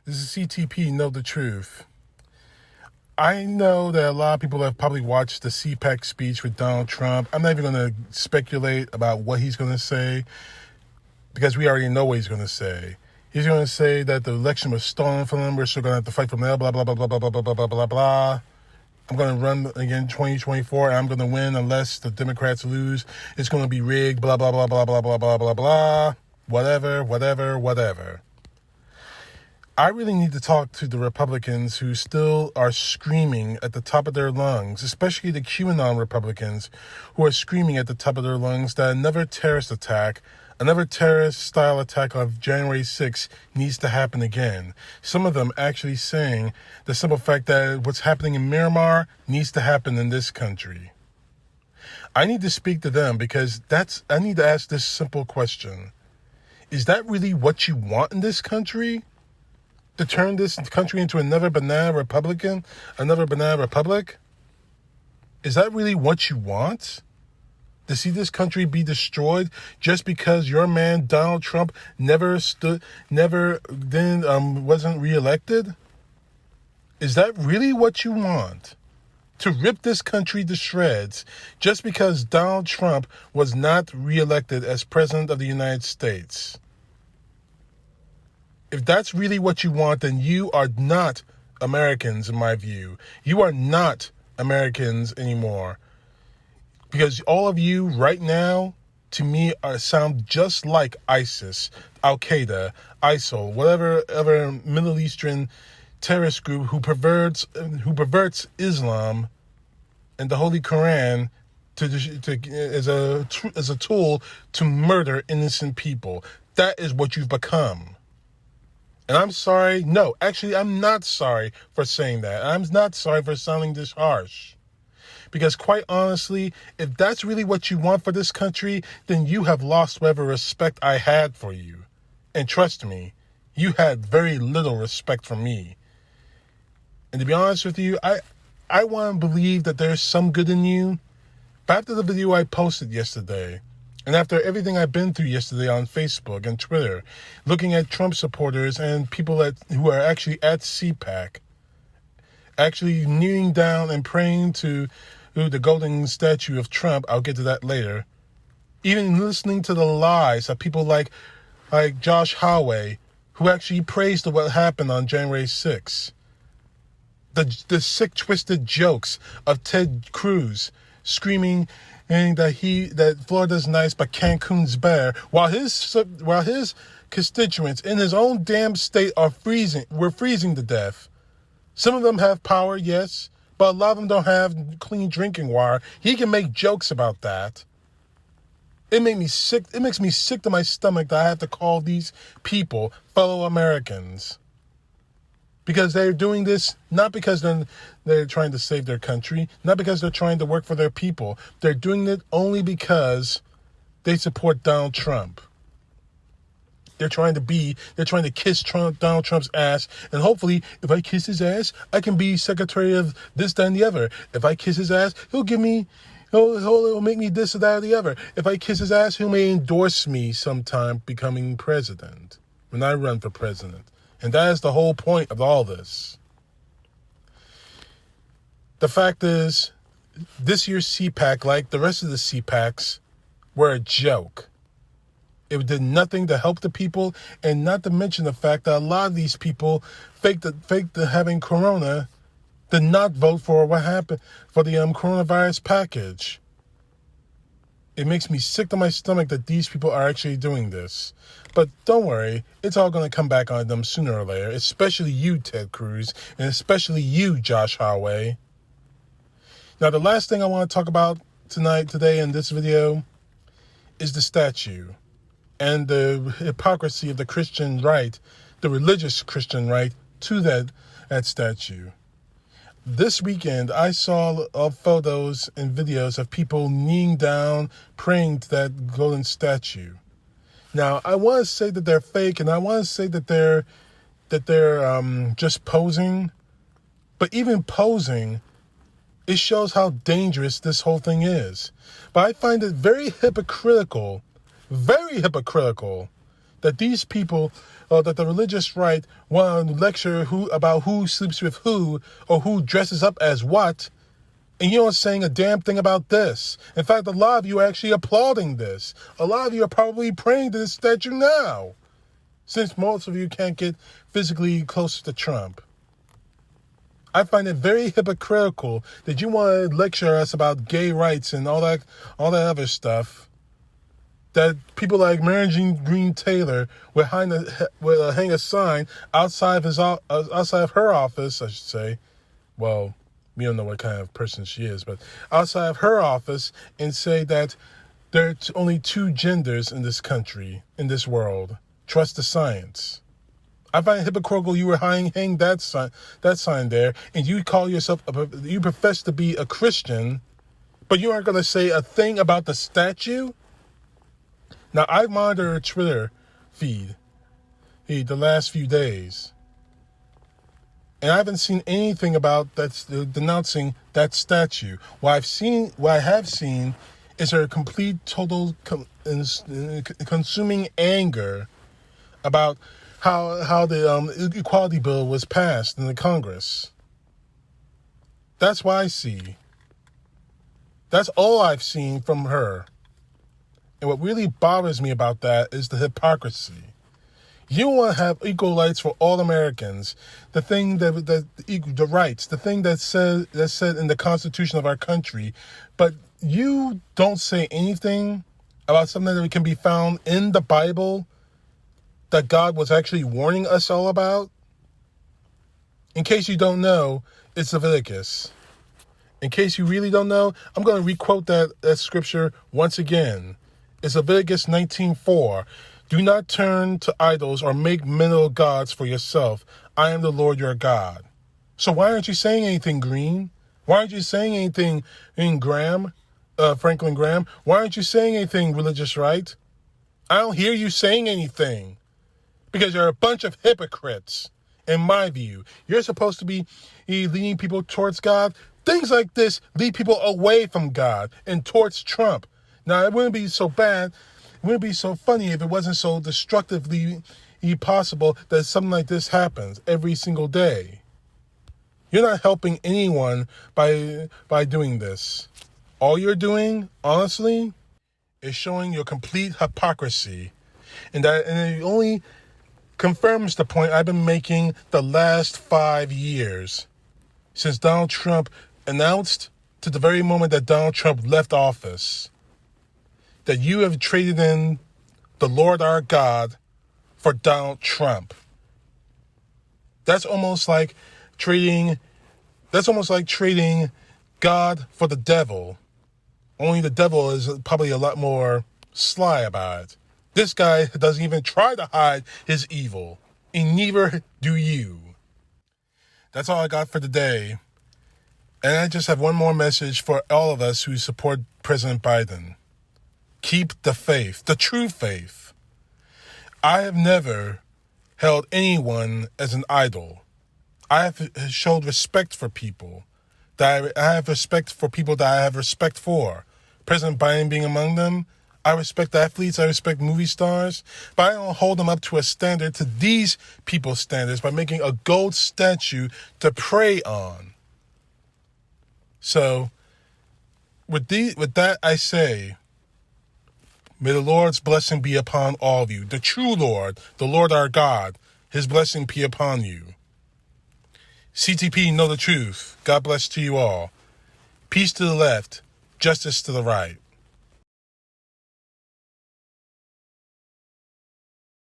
This is CTP, Know the Truth. I know that a lot of people have probably watched the CPAC speech with Donald Trump. I'm not even going to speculate about what he's going to say because we already know what he's going to say. He's going to say that the election was stolen from him. We're still going to have to fight from there, blah, blah, blah, blah, blah, blah, blah, blah, blah, blah. I'm going to run again 2024, and I'm going to win unless the Democrats lose. It's going to be rigged, blah, blah, blah, blah, blah, blah, blah, blah, blah. Whatever. I really need to talk to the Republicans who still are screaming at the top of their lungs, especially the QAnon Republicans who are screaming at the top of their lungs that another terrorist style attack on January 6th needs to happen again. Some of them actually saying the simple fact that what's happening in Myanmar needs to happen in this country. I need to speak to them because I need to ask this simple question. Is that really what you want in this country? To turn this country into another banana republic? Is that really what you want? To see this country be destroyed just because your man Donald Trump wasn't reelected? Is that really what you want? To rip this country to shreds just because Donald Trump was not reelected as president of the United States? If that's really what you want, then you are not Americans, in my view. You are not Americans anymore. Because all of you right now, to me, sound just like ISIS, Al-Qaeda, ISIL, whatever other Middle Eastern terrorist group who perverts Islam and the Holy Quran as a tool to murder innocent people. That is what you've become. And I'm sorry. No, actually, I'm not sorry for saying that. I'm not sorry for sounding this harsh. Because quite honestly, if that's really what you want for this country, then you have lost whatever respect I had for you. And trust me, you had very little respect for me. And to be honest with you, I want to believe that there's some good in you. But after the video I posted yesterday, and after everything I've been through yesterday on Facebook and Twitter, looking at Trump supporters and people who are actually at CPAC, actually kneeling down and praying to the golden statue of Trump, I'll get to that later, even listening to the lies of people like Josh Hawley, who actually praised what happened on January 6th. The sick, twisted jokes of Ted Cruz screaming that Florida's nice but Cancun's better, while his constituents in his own damn state we're freezing to death. Some of them have power, yes, but a lot of them don't have clean drinking water. He can make jokes about that. It makes me sick. It makes me sick to my stomach that I have to call these people fellow Americans. Because they're doing this not because they're trying to save their country, not because they're trying to work for their people. They're doing it only because they support Donald Trump. They're trying to kiss Donald Trump's ass, and hopefully, if I kiss his ass, I can be secretary of this, that, and the other. If I kiss his ass, he'll make me this or that or the other. If I kiss his ass, he may endorse me sometime becoming president when I run for president. And that is the whole point of all this. The fact is, this year's CPAC, like the rest of the CPACs, were a joke. It did nothing to help the people, and not to mention the fact that a lot of these people faked having corona, did not vote for what happened for the coronavirus package. It makes me sick to my stomach that these people are actually doing this. But don't worry, it's all going to come back on them sooner or later, especially you, Ted Cruz, and especially you, Josh Hawley. Now, the last thing I want to talk about today in this video is the statue and the hypocrisy of the Christian right, the religious Christian right, to that statue. This weekend, I saw photos and videos of people kneeling down, praying to that golden statue. Now, I want to say that they're fake, and I want to say that they're just posing. But even posing, it shows how dangerous this whole thing is. But I find it very hypocritical that these people, that the religious right want to lecture about who sleeps with who or who dresses up as what, and you're not saying a damn thing about this. In fact, a lot of you are actually applauding this. A lot of you are probably praying to this statue now, since most of you can't get physically closer to Trump. I find it very hypocritical that you want to lecture us about gay rights and all that other stuff. That people like Mary Jean Green Taylor will hang a sign outside of her office, I should say. Well, we don't know what kind of person she is, but outside of her office, and say that there are only two genders in this country, in this world. Trust the science. I find it hypocritical you were hang that sign there, and you call yourself, you profess to be a Christian, but you aren't going to say a thing about the statue? Now, I monitor her Twitter feed the last few days, and I haven't seen anything about that denouncing that statue. What I have seen is her complete, total, consuming anger about how the equality bill was passed in the Congress. That's what I see. That's all I've seen from her. And what really bothers me about that is the hypocrisy. You want to have equal rights for all Americans. The thing the rights, the thing that's said in the Constitution of our country, but you don't say anything about something that can be found in the Bible that God was actually warning us all about. In case you don't know, it's Leviticus. In case you really don't know, I'm going to requote that scripture once again. It's Leviticus 19:4. Do not turn to idols or make mental gods for yourself. I am the Lord your God. So why aren't you saying anything, Green? Why aren't you saying anything in Franklin Graham? Why aren't you saying anything, religious right? I don't hear you saying anything because you're a bunch of hypocrites, in my view. You're supposed to be leading people towards God. Things like this lead people away from God and towards Trump. Now, it wouldn't be so bad, it wouldn't be so funny if it wasn't so destructively possible that something like this happens every single day. You're not helping anyone by doing this. All you're doing, honestly, is showing your complete hypocrisy. And it only confirms the point I've been making the last 5 years, since Donald Trump announced to the very moment that Donald Trump left office, that you have traded in the Lord our God for Donald Trump. That's almost like trading God for the devil. Only the devil is probably a lot more sly about it. This guy doesn't even try to hide his evil, and neither do you. That's all I got for today. And I just have one more message for all of us who support President Biden. Keep the faith, the true faith. I have never held anyone as an idol. I have showed respect for people. I have respect for people that I have respect for. President Biden being among them. I respect athletes. I respect movie stars. But I don't hold them up to a standard, to these people's standards, by making a gold statue to pray on. So, with that I say, may the Lord's blessing be upon all of you. The true Lord, the Lord our God, his blessing be upon you. CTP, know the truth. God bless to you all. Peace to the left, justice to the right.